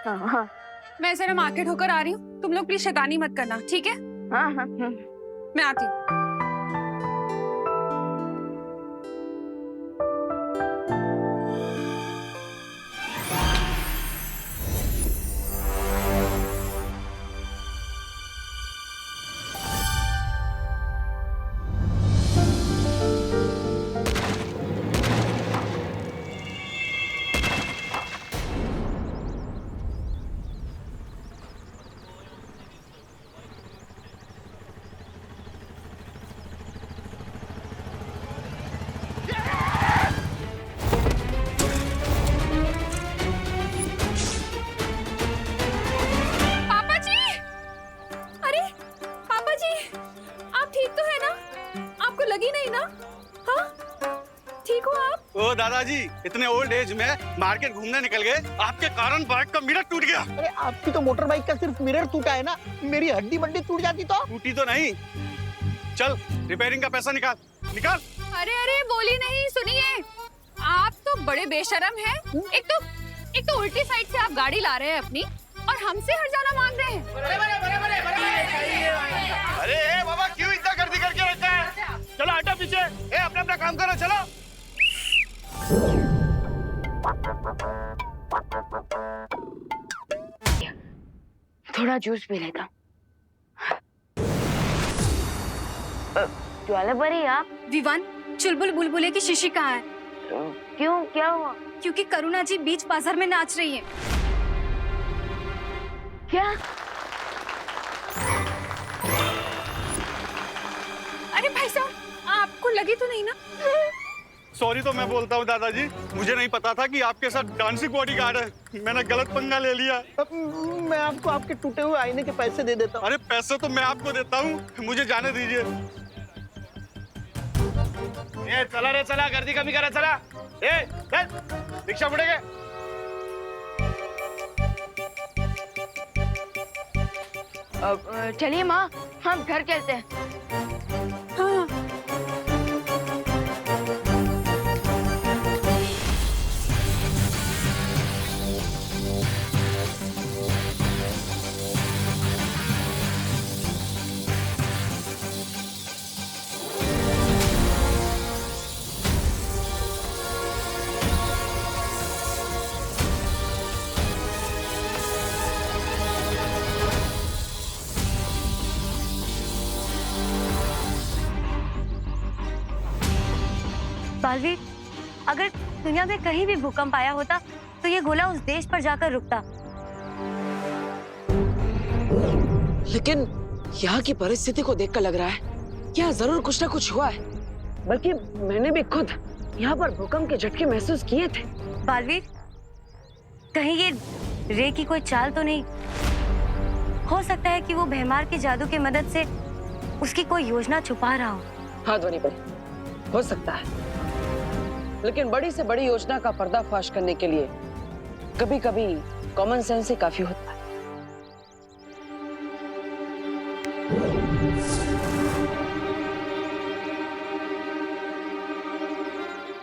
हाँ हाँ मैं जरा मार्केट होकर आ रही हूँ, तुम लोग प्लीज शैतानी मत करना, ठीक है? हाँ हाँ। मैं आती हूँ। पापा जी! अरे पापा जी, आप ठीक तो है ना? आपको लगी नहीं ना? हाँ, ठीक हो आप? ओ दादाजी, इतने ओल्ड एज में मार्केट घूमने निकल गए, आपके कारण बाइक का मिरर टूट गया। अरे आपकी तो मोटर बाइक का सिर्फ मिरर टूटा है ना, मेरी हड्डी बड्डी टूट जाती तो। टूटी तो नहीं। चल रिपेयरिंग का पैसा निकाल निकाल। अरे अरे बोली नहीं, सुनिए, आप तो बड़े बेशरम हैं। एक तो उल्टी साइड से आप गाड़ी ला रहे हैं अपनी और हमसे हर जाना मांग रहे हैं। अरे ए बाबा, क्यों इतना गर्दी करके रखा है? चलो हटो पीछे, ए अपना अपना काम करो, चलो। थोड़ा जूस पी लेता हूँ। ज्वाला परी आप? विवान, चुलबुल बुलबुले की शीशी कहाँ है? क्यों, क्या हुआ? क्योंकि करुणा जी बीच बाजार में नाच रही है। क्या? अरे भाई साहब, आपको लगी तो नहीं ना? सॉरी तो मैं बोलता हूँ दादाजी, मुझे नहीं पता था कि आपके साथ डांसिंग बॉडीगार्ड है, मैंने गलत पंगा ले लिया। मैं आपको आपके टूटे हुए आईने के पैसे दे देता हूँ। अरे पैसे तो मैं आपको देता हूँ, मुझे जाने दीजिए। ये चला रे चला, गर्दी कमी करा, चला। ए चल, रिक्शा मुड़ेगे। चलिए माँ, हम घर चलते हैं। हाँ। बालवीर, अगर दुनिया में कहीं भी भूकंप आया होता तो ये गोला उस देश पर जाकर रुकता। लेकिन यहाँ की परिस्थिति को देखकर लग रहा है यहाँ जरूर कुछ ना कुछ हुआ है। बल्कि मैंने भी खुद यहाँ पर भूकंप के झटके महसूस किए थे। बालवीर, कहीं ये रे की कोई चाल तो नहीं? हो सकता है कि वो भैमार के जादू की मदद से उसकी कोई योजना छुपा रहा हो। हाँ ध्वनि भाई, हो सकता है, लेकिन बड़ी से बड़ी योजना का पर्दाफाश करने के लिए कभी कभी कॉमन सेंस ही काफी होता है।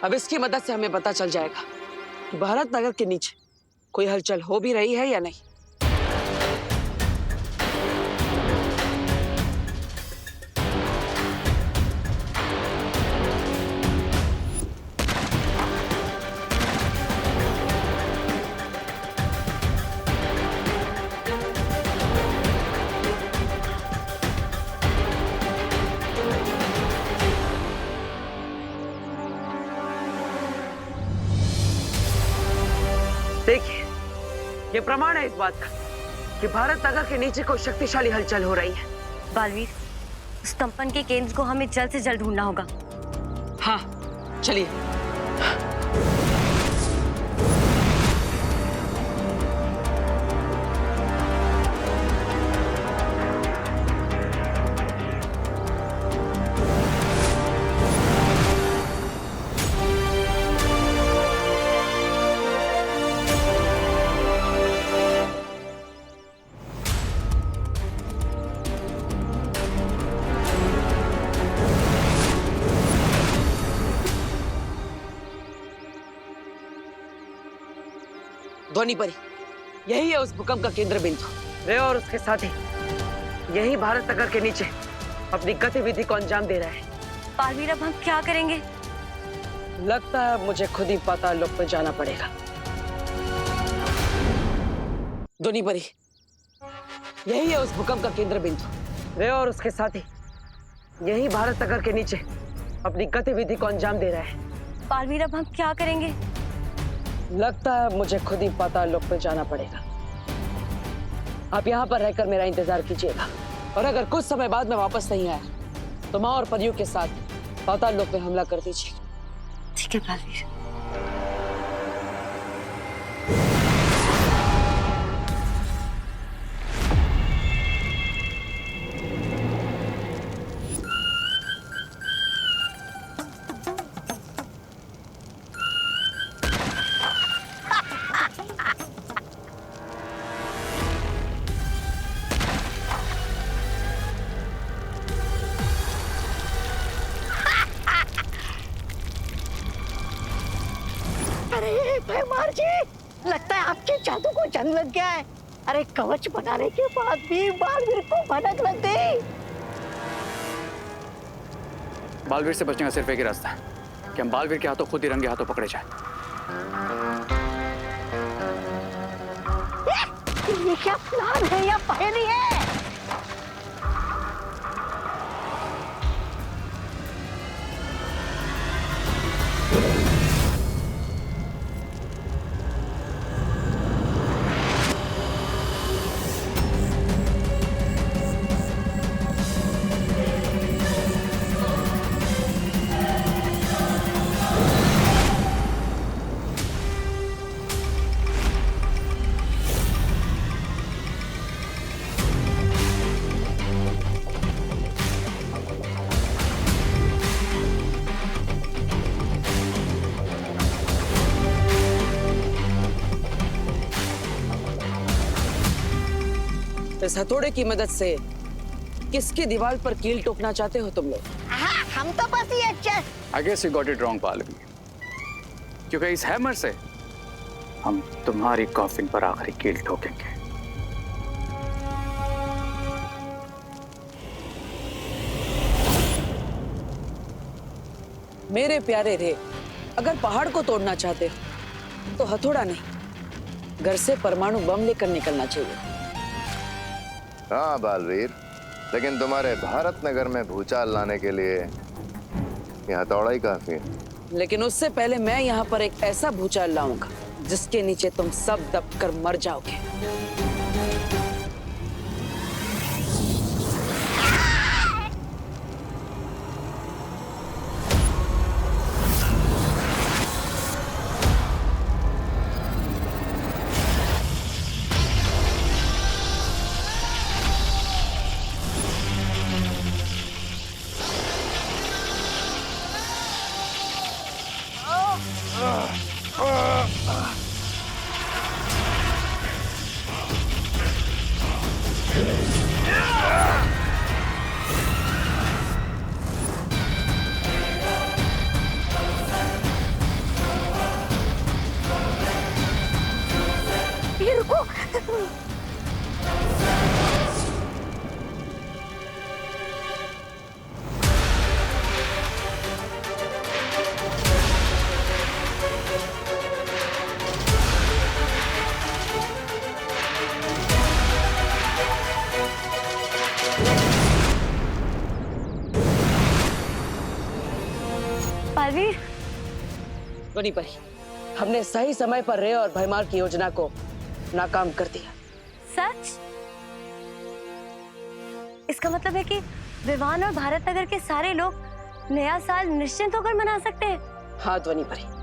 अब इसकी मदद से हमें पता चल जाएगा कि भारत नगर के नीचे कोई हलचल हो भी रही है या नहीं। देखिए, ये प्रमाण है इस बात का कि भारत नगर के नीचे कोई शक्तिशाली हलचल हो रही है। बालवीर, उस कंपन के केंद्र को हमें जल्द से जल्द ढूंढना होगा। हाँ चलिए। ध्वनि परी, यही है उस भूकंप का केंद्र बिंदु। रे और उसके साथी यही भारत नगर के नीचे अपनी गतिविधि को अंजाम दे रहा है। बालवीर, अब हम क्या करेंगे? लगता है मुझे खुद ही पाताल लोक में जाना पड़ेगा। दोनी परी, यही है उस भूकंप का केंद्र बिंदु। रे और उसके साथी यही भारत नगर के नीचे अपनी गतिविधि को अंजाम दे रहा है। बालवीर, अब हम क्या करेंगे? लगता है मुझे खुद ही पाताल लोक में जाना पड़ेगा। आप यहाँ पर रहकर मेरा इंतजार कीजिएगा, और अगर कुछ समय बाद मैं वापस नहीं आया तो माँ और परियों के साथ पाताल लोक में हमला कर दीजिए। ठीक है बालवीर। अरे भैमार जी, लगता है आपके जादू को जंग लग गया है। अरे कवच बनाने के बाद भी बालवीर को भनक लग गई। बालवीर से बचने का सिर्फ एक ही रास्ता है कि हम बालवीर के हाथों खुद ही रंगे हाथों पकड़े जाए। ये क्या प्लान है या पहेली है? इस हथौड़े की मदद से किसकी दीवार पर कील ठोकना चाहते हो तुम लोग? हाँ, हम तो बस ये I guess you got it wrong, Baalveer, क्योंकि इस हैमर से हम तुम्हारी कॉफिन पर आखिरी कील ठोकेंगे। मेरे प्यारे रे, अगर पहाड़ को तोड़ना चाहते हो तो हथौड़ा नहीं, घर से परमाणु बम लेकर निकलना चाहिए। हाँ बालवीर, लेकिन तुम्हारे भारत नगर में भूचाल लाने के लिए यह हथौड़ा ही काफी है। लेकिन उससे पहले मैं यहाँ पर एक ऐसा भूचाल लाऊंगा जिसके नीचे तुम सब दबकर मर जाओगे। ये रुको। बालवीर, बनी परी, हमने सही समय पर रे और भैमार की योजना को नाकाम कर दिया। सच? इसका मतलब है कि विवान और भारत नगर के सारे लोग नया साल निश्चिंत होकर मना सकते हैं। हाँ ध्वनि परी।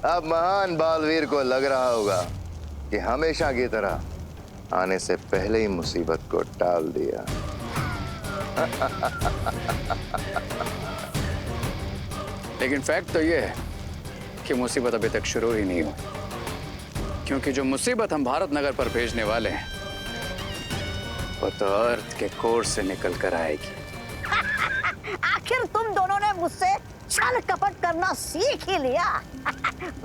अब महान बालवीर को लग रहा होगा कि हमेशा की तरह आने से पहले ही मुसीबत को टाल दिया। लेकिन फैक्ट तो ये है कि मुसीबत अभी तक शुरू ही नहीं हुई, क्योंकि जो मुसीबत हम भारत नगर पर भेजने वाले हैं वो तो अर्थ के कोर से निकल कर आएगी। आखिर तुम दोनों ने मुझसे छल कपट करना सीख ही लिया।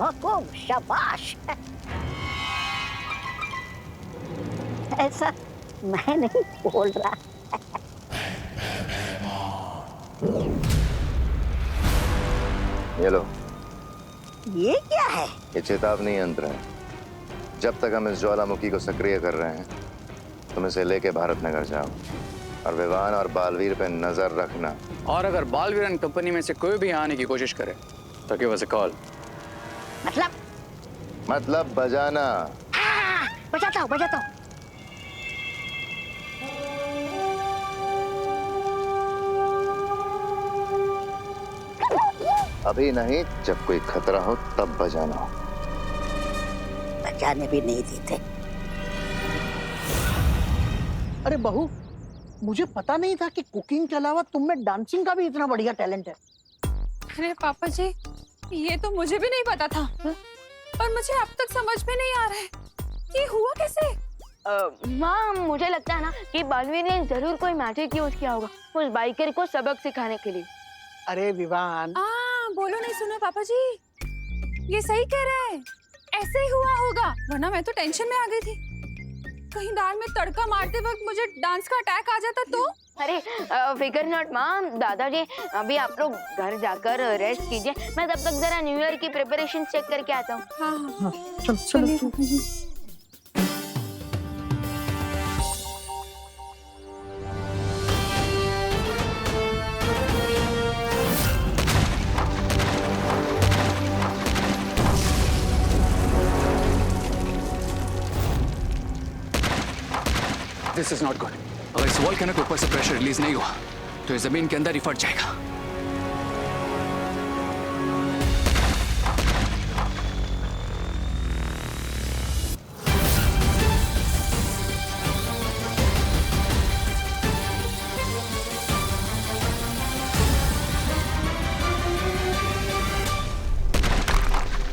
हुकुम, शाबाश। ऐसा मैं नहीं बोल रहा। ये लो, ये क्या है? ये चेतावनी यंत्र है। जब तक हम इस ज्वालामुखी को सक्रिय कर रहे हैं तुम इसे लेके भारत नगर जाओ और विवान और बालवीर पे नजर रखना। और अगर बालवीर एंड कंपनी में से कोई भी आने की कोशिश करे तो गिव अस अ कॉल। मतलब बजाना। बजाता हूँ, बजाता हूँ। अभी नहीं, जब कोई खतरा हो तब बजाना हो। बजाने भी नहीं देते। अरे बहू, मुझे पता नहीं था कि कुकिंग के अलावा तुम में डांसिंग का भी इतना बढ़िया टैलेंट है। अरे पापा जी, ये तो मुझे भी नहीं पता था, और मुझे अब तक समझ में नहीं आ रहा है कि हुआ कैसे। माँ, मुझे लगता है ना कि बालवीर ने जरूर कोई मैजिक यूज किया होगा उस बाइकर को सबक सिखाने के लिए। अरे विवान, बोलो नहीं सुना पापा जी, ये सही कह रहे हैं, ऐसे ही हुआ होगा, वरना मैं तो टेंशन में आ गई थी। कहीं दाल में तड़का मारते वक्त मुझे डांस का अटैक आ जाता तो। अरे फिकर नॉट माँ, दादाजी अभी आप लोग घर जाकर रेस्ट कीजिए, मैं तब तक जरा न्यू ईयर की प्रिपरेशन चेक करके आता हूँ। हाँ, चलो। This is not good. अगर इस वॉल्केनो के ऊपर से प्रेशर रिलीज नहीं हुआ तो ये जमीन के अंदर ही फट जाएगा।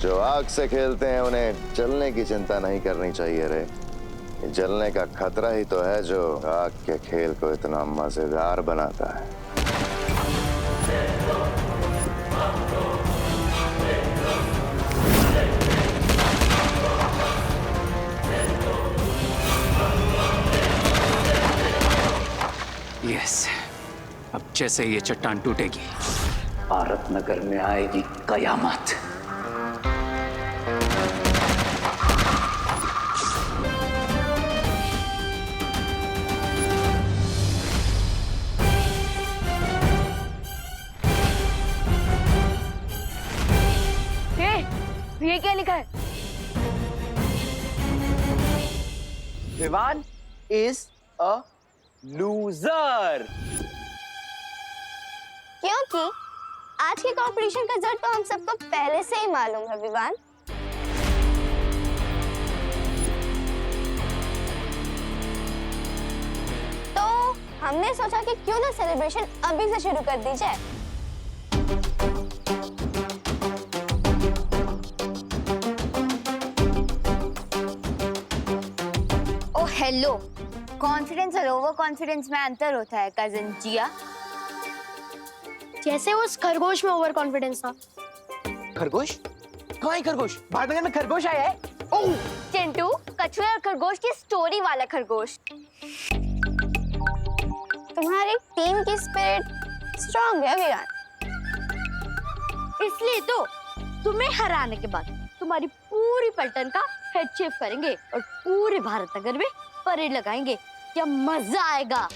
जो आग से खेलते हैं उन्हें जलने की चिंता नहीं करनी चाहिए रे। जलने का खतरा ही तो है जो आग के खेल को इतना मजेदार बनाता है। यस, अब जैसे ये चट्टान टूटेगी भारत नगर में आएगी कयामत। ये क्या लिखा है? Vivaan is a loser। क्योंकि आज के कंपटीशन का रिजल्ट तो हम सबको पहले से ही मालूम है विवान। तो हमने सोचा कि क्यों ना सेलिब्रेशन अभी से शुरू कर दी जाए। हेलो, कॉन्फिडेंस और ओवर कॉन्फिडेंस में अंतर होता है कजन जिया। जैसे उस खरगोश में ओवर कॉन्फिडेंस था। खरगोश? कहाँ है खरगोश? भारत नगर में खरगोश आया है? ओह! चिंटू, कछुए और खरगोश की स्टोरी वाला खरगोश। तुम्हारी टीम की स्पिरिट स्ट्रांग है विरान। इसलिए तो तुम्हें हराने के बाद तुम्हारी पूरी पलटन का हेड शेफ करेंगे और पूरे भारत नगर में परेड लगाएंगे। क्या मजा आएगा।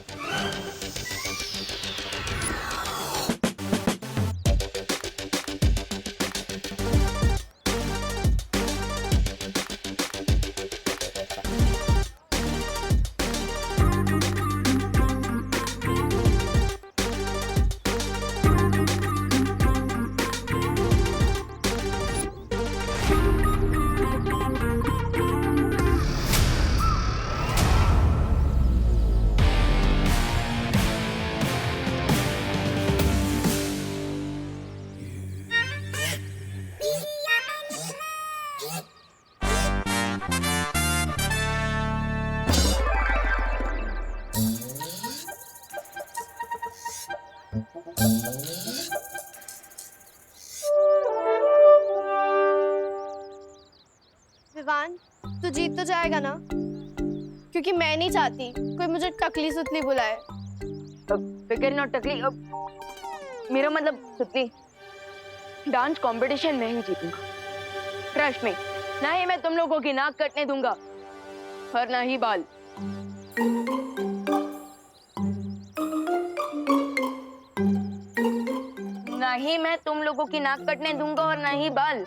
तो जाएगा ना, क्योंकि मैं नहीं चाहती कोई मुझे टकली सुतली बुलाए। फिकर नॉट टकली, मेरा मतलब सुतली, डांस कंपटीशन में ही जीतूंगा, ट्रस्ट में। ना ही मैं तुम लोगों की नाक कटने दूंगा और ना ही बाल। ना ही मैं तुम लोगों की नाक कटने दूंगा और ना ही बाल।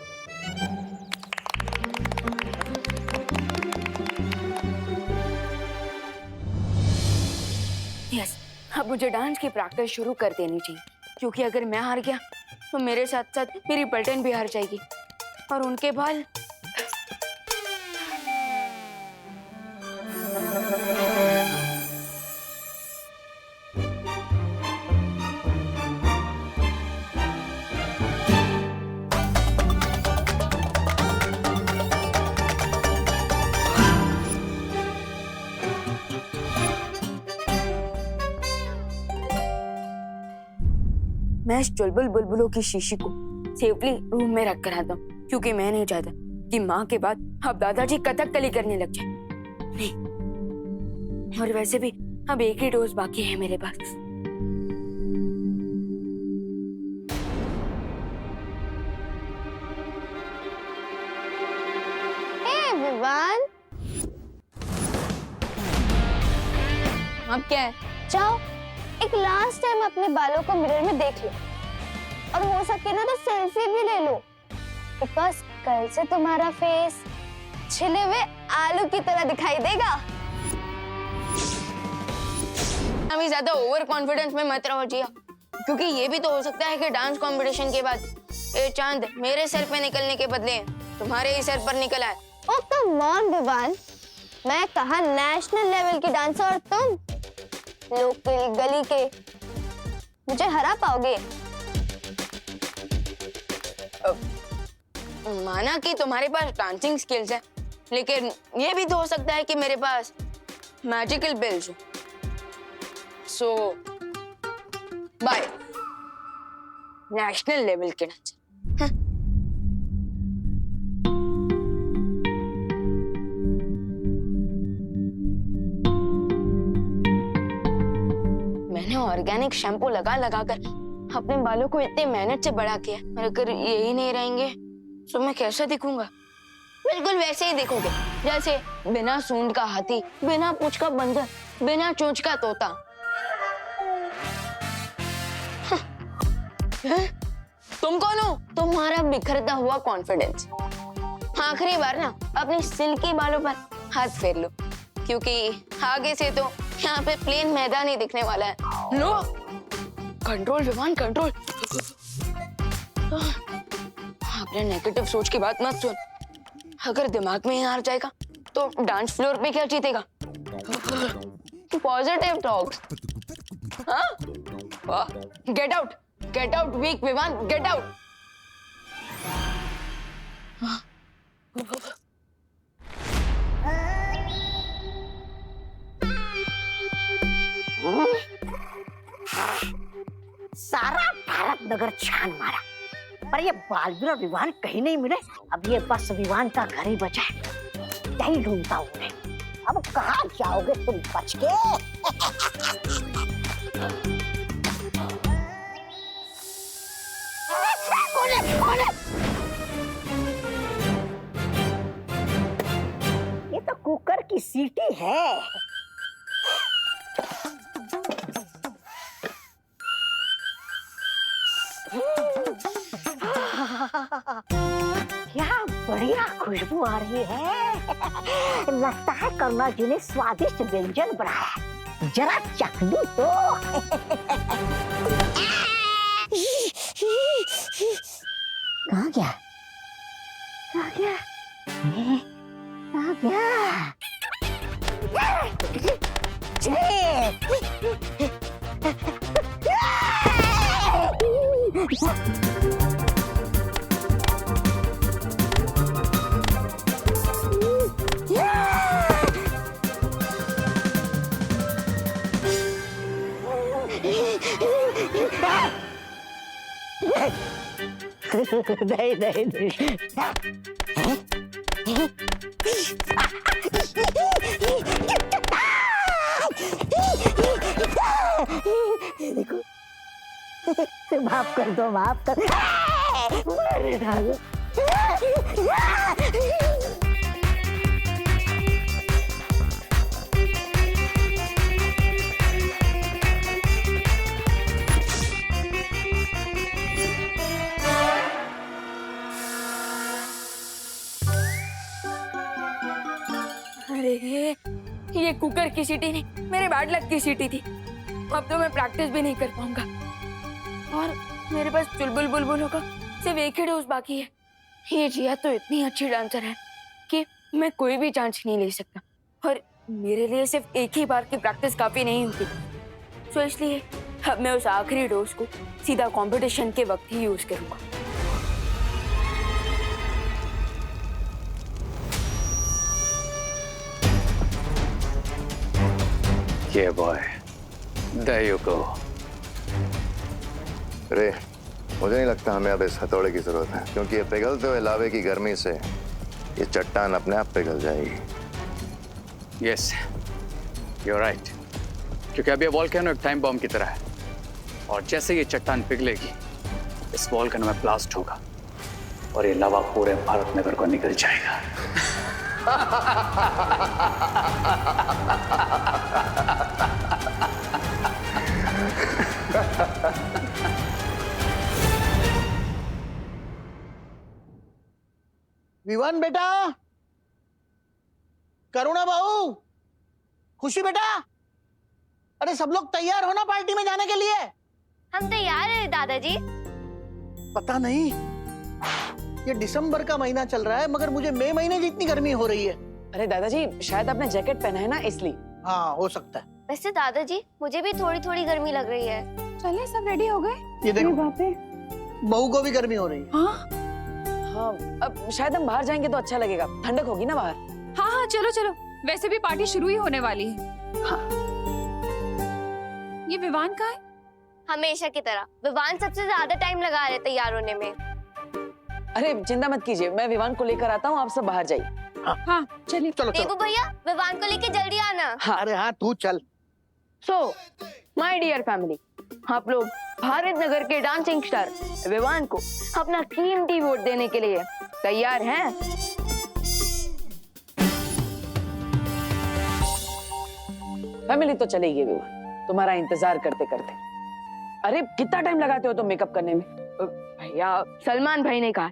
यस, अब मुझे डांस की प्रैक्टिस शुरू कर देनी चाहिए, क्योंकि अगर मैं हार गया तो मेरे साथ साथ मेरी पलटन भी हार जाएगी और उनके बाल। मैं इस चुलबुल बुलबुलों की शीशी को सेफली रूम में रख कर आता हूँ, क्योंकि मैं नहीं चाहता कि माँ के बाद अब दादाजी कथकली करने लग जाए। नहीं, और वैसे भी अब एक ही डोज बाकी है मेरे पास। विवान, अब क्या है? जाओ एक लास्ट टाइम अपने बालों को मिरर में देख लो, और हो सके ना तो सेल्फी भी ले लो, बिकॉज कल से तुम्हारा फेस छिले हुए आलू की तरह दिखाई देगा। अभी ज्यादा ओवर कॉन्फिडेंस में मत रहो जिया, क्योंकि ये भी तो हो सकता है कि डांस कंपटीशन के बाद ये चांद मेरे सर पे निकलने के बदले तुम्हारे ही सर पर निकल आए। ओ कम ऑन विवान, मैं कहा नेशनल लेवल की डांसर और तुम लोकल गली के, मुझे हरा पाओगे? माना कि तुम्हारे पास डांसिंग स्किल्स है, लेकिन ये भी तो हो सकता है कि मेरे पास मैजिकल बिल्स हो। सो बाय नेशनल लेवल के डांसर। मैंने ऑर्गेनिक शैम्पू लगा लगा कर अपने बालों को इतने मेहनत से बड़ा किया, और अगर यही नहीं रहेंगे तो मैं कैसा दिखूंगा? बिल्कुल वैसे ही दिखोगे जैसे बिना सूंड का हाथी, बिना पूंछ का बंदर, बिना चोंच का तोता। तुम कौन हो? तुम्हारा बिखरता हुआ कॉन्फिडेंस। आखिरी बार ना अपने सिल्की बालों पर हाथ फेर लो, क्योंकि आगे से तो यहाँ पे प्लेन मैदान ही दिखने वाला है। लो, कंट्रोल विमान, कंट्रोल। अपने नेगेटिव सोच की बात मत सुन, अगर दिमाग में ही हार जाएगा तो डांस फ्लोर पे क्या जीतेगा? Positive talks. हाँ? गेट आउट वीक विमान, गेट आउट। सारा भारत नगर छान मारा, पर ये बालवीर और विवान कहीं नहीं मिले। अब ये बस विवान का घर ही बचा है, यही ढूंढता हूँ मैं। अब कहाँ जाओगे तुम बच के? ये तो कुकर की सीटी है। क्या बढ़िया खुशबू आ रही है। लगता है करुणा जी ने स्वादिष्ट व्यंजन बनाया, जरा चख लूं तो। कहाँ गया? कहाँ गया? कहाँ गया? नहीं नहीं नहीं। देखो माफ कर दो, माफ कर। मेरे ठाकुर। अरे ये कुकर की सीटी नहीं, मेरे बैड लक की सीटी थी। अब तो मैं प्रैक्टिस भी नहीं कर पाऊंगा और मेरे पास चुलबुल बुलबुलों का सिर्फ एक ही डोज बाकी है। ये जिया तो इतनी अच्छी डांसर है कि मैं कोई भी चांस नहीं ले सकता और मेरे लिए सिर्फ एक ही बार की प्रैक्टिस काफी नहीं होती। तो इसलिए अब मैं उस आखिरी डोज को सीधा कंपटीशन के वक्त ही यूज करूंगा। Yeah, boy. There you go. रे, मुझे नहीं लगता हमें अब इस हथौड़े की जरूरत है, क्योंकि ये पिघलते हुए लावे की गर्मी से ये चट्टान अपने आप पिघल जाएगी। Yes, you're right. क्योंकि अब ये वॉल्केनो एक टाइम बॉम्ब की तरह है और जैसे ये चट्टान पिघलेगी इस वॉल्केनो में ब्लास्ट होगा और ये लावा पूरे भारत नगर को निकल जाएगा। विवान बेटा, करुणा बहू, खुशी बेटा, अरे सब लोग तैयार हो ना पार्टी में जाने के लिए? हम तैयार हैं दादाजी। पता नहीं, ये दिसंबर का महीना चल रहा है मगर मुझे मई महीने जितनी गर्मी हो रही है। अरे दादाजी, शायद आपने जैकेट पहना है ना इसलिए। हाँ, हो सकता है। वैसे दादाजी मुझे भी थोड़ी थोड़ी गर्मी लग रही है। चले सब रेडी हो गए? ये देखो, बाप रे। बहू को भी गर्मी हो रही है। हाँ हाँ, अब शायद हम बाहर जाएंगे तो अच्छा लगेगा, ठंडक होगी ना बाहर। हाँ हाँ, चलो चलो, वैसे भी पार्टी शुरू ही होने वाली है। हाँ। ये विवान का है? हमेशा की तरह विवान सबसे ज्यादा टाइम लगा रहे तैयार होने में। अरे चिंता मत कीजिए, मैं विवान को लेकर आता हूँ, आप सब बाहर जाइए। हाँ चलिए। चलो देवू चलो। भैया, विवान को लेके जल्दी आना। हाँ। अरे हाँ, तू चल। सो माय डियर फैमिली, आप लोग भारत नगर के डांसिंग स्टार विवान को अपना कीमती वोट देने के लिए तैयार हैं? फैमिली तो चलेगी विवान, तुम्हारा इंतजार करते करते। अरे कितना टाइम लगाते हो तुम मेकअप करने में? भैया, सलमान भाई ने कहा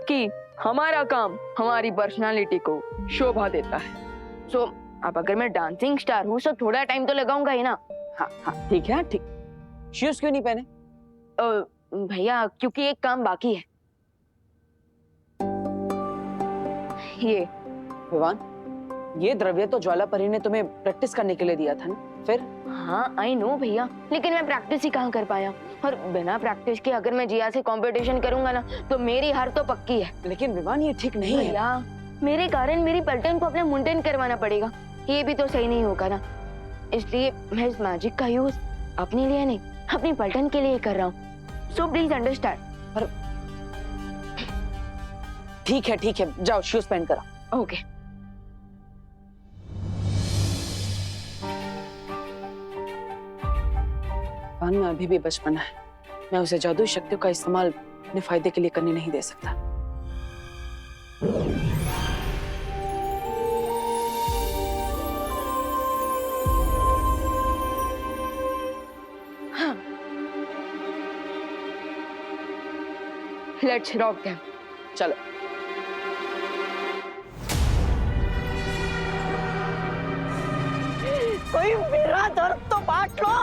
कि हमारा काम हमारी पर्सनालिटी को शोभा देता है। सो अब अगर मैं डांसिंग स्टार हूँ तो थोड़ा टाइम तो लगाऊंगा ही ना। हाँ हाँ ठीक है, ठीक। शूज क्यों नहीं पहने? भैया, क्योंकि एक काम बाकी है। ये विवान, ये द्रव्य तो ज्वालापरी ने तुम्हें प्रैक्टिस करने के लिए दिया था ना, फिर? हाँ आई नो भैया, लेकिन मैं प्रैक्टिस ही कहाँ कर पाया और बिना प्रैक्टिस के अगर मैं जिया से कंपटीशन करूंगा ना तो मेरी हार तो पक्की है। लेकिन विवान ये ठीक नहीं है। भैया, मेरे कारण मेरी पलटन को अपने मुंडन करवाना पड़ेगा, ये भी तो सही नहीं होगा ना। इसलिए मैं इस मैजिक का यूज अपने लिए नहीं, अपनी पलटन के लिए कर रहा हूँ। So please understand. पर ठीक है, जाओ शूज पहन कर आओ। ओके। विवान में अभी भी बचपना है, मैं उसे जादुई शक्तियों का इस्तेमाल अपने फायदे के लिए करने नहीं दे सकता। Let's rock them. चलो। कोई मेरा दर्द तो बांट लो,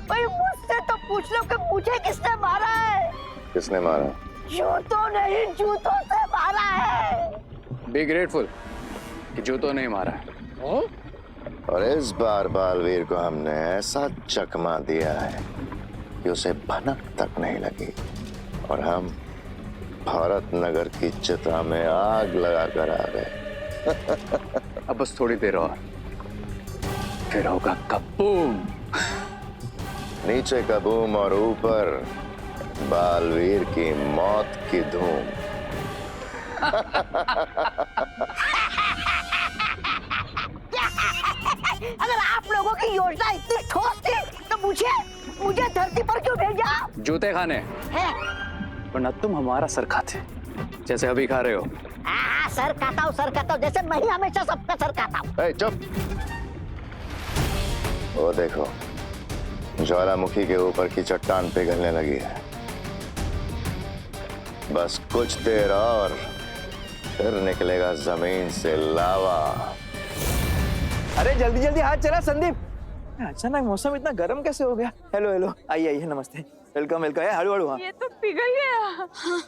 कोई मुझसे तो पूछ लो कि मुझे किसने मारा है। किसने मारा? जूतों नहीं, जूतों से मारा है। बी ग्रेटफुल कि जूतों नहीं मारा है। और इस बार बालवीर को हमने ऐसा चकमा दिया है कि उसे भनक तक नहीं लगी और हम भारत नगर की चिता में आग लगाकर आ गए। अब बस थोड़ी देर और, फिर होगा कबूम। नीचे कबूम और ऊपर बालवीर की मौत की धूम। अगर आप लोगों की योजना इतनी ठोस थी तो मुझे धरती पर क्यों भेजा? जूते खाने, है? वरना तुम हमारा सर खाते जैसे अभी खा रहे हो। हाँ, सर खाता हूँ जैसे मैं ही हमेशा सबका सर खाता हूँ। ए, चुप। वो देखो, ज्वालामुखी के ऊपर की चट्टान पिघलने लगी है। बस कुछ देर और फिर निकलेगा जमीन से लावा। अरे जल्दी जल्दी हाथ चला संदीप। अचानक मौसम इतना गर्म कैसे हो गया? हेलो हेलो, आइए आइए, नमस्ते, वेलकम वेलकम। हड़ू हड़ू। ये तो पिघल गया। हाँ,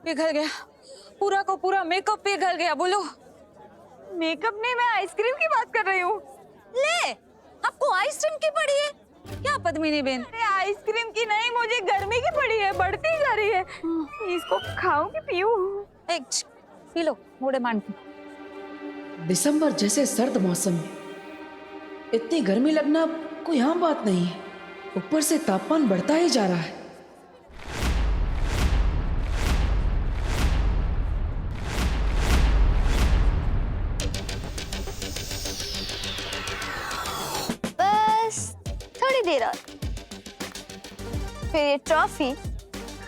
पिघल गया, पूरा को पूरा मेकअप पिघल गया। बोलो। मेकअप नहीं, मैं आइसक्रीम की बात कर रही हूँ। ले, आपको आइसक्रीम की पड़ी है क्या पद्मिनी बेन? अरे आइसक्रीम की नहीं, मुझे गर्मी की पड़ी है, बढ़ती जा रही है। इसको खाऊं कि पीऊं? पी लो, मोड़े मान के। दिसंबर जैसे सर्द मौसम में इतनी गर्मी लगना कोई आम बात नहीं है। ऊपर से तापमान बढ़ता ही जा रहा है। बस थोड़ी देर और, फिर ये ट्रॉफी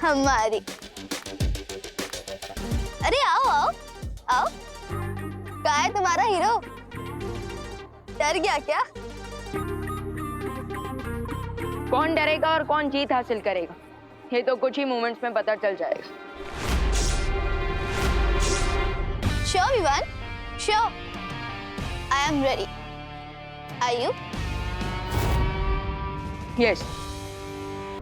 हमारी। अरे आओ आओ आओ। कहाँ है तुम्हारा हीरो? डर गया क्या? कौन डरेगा और कौन जीत हासिल करेगा, ये तो कुछ ही मोमेंट्स में पता चल जाएगा। Sure, Vivan. Sure. I am ready. Are you? Yes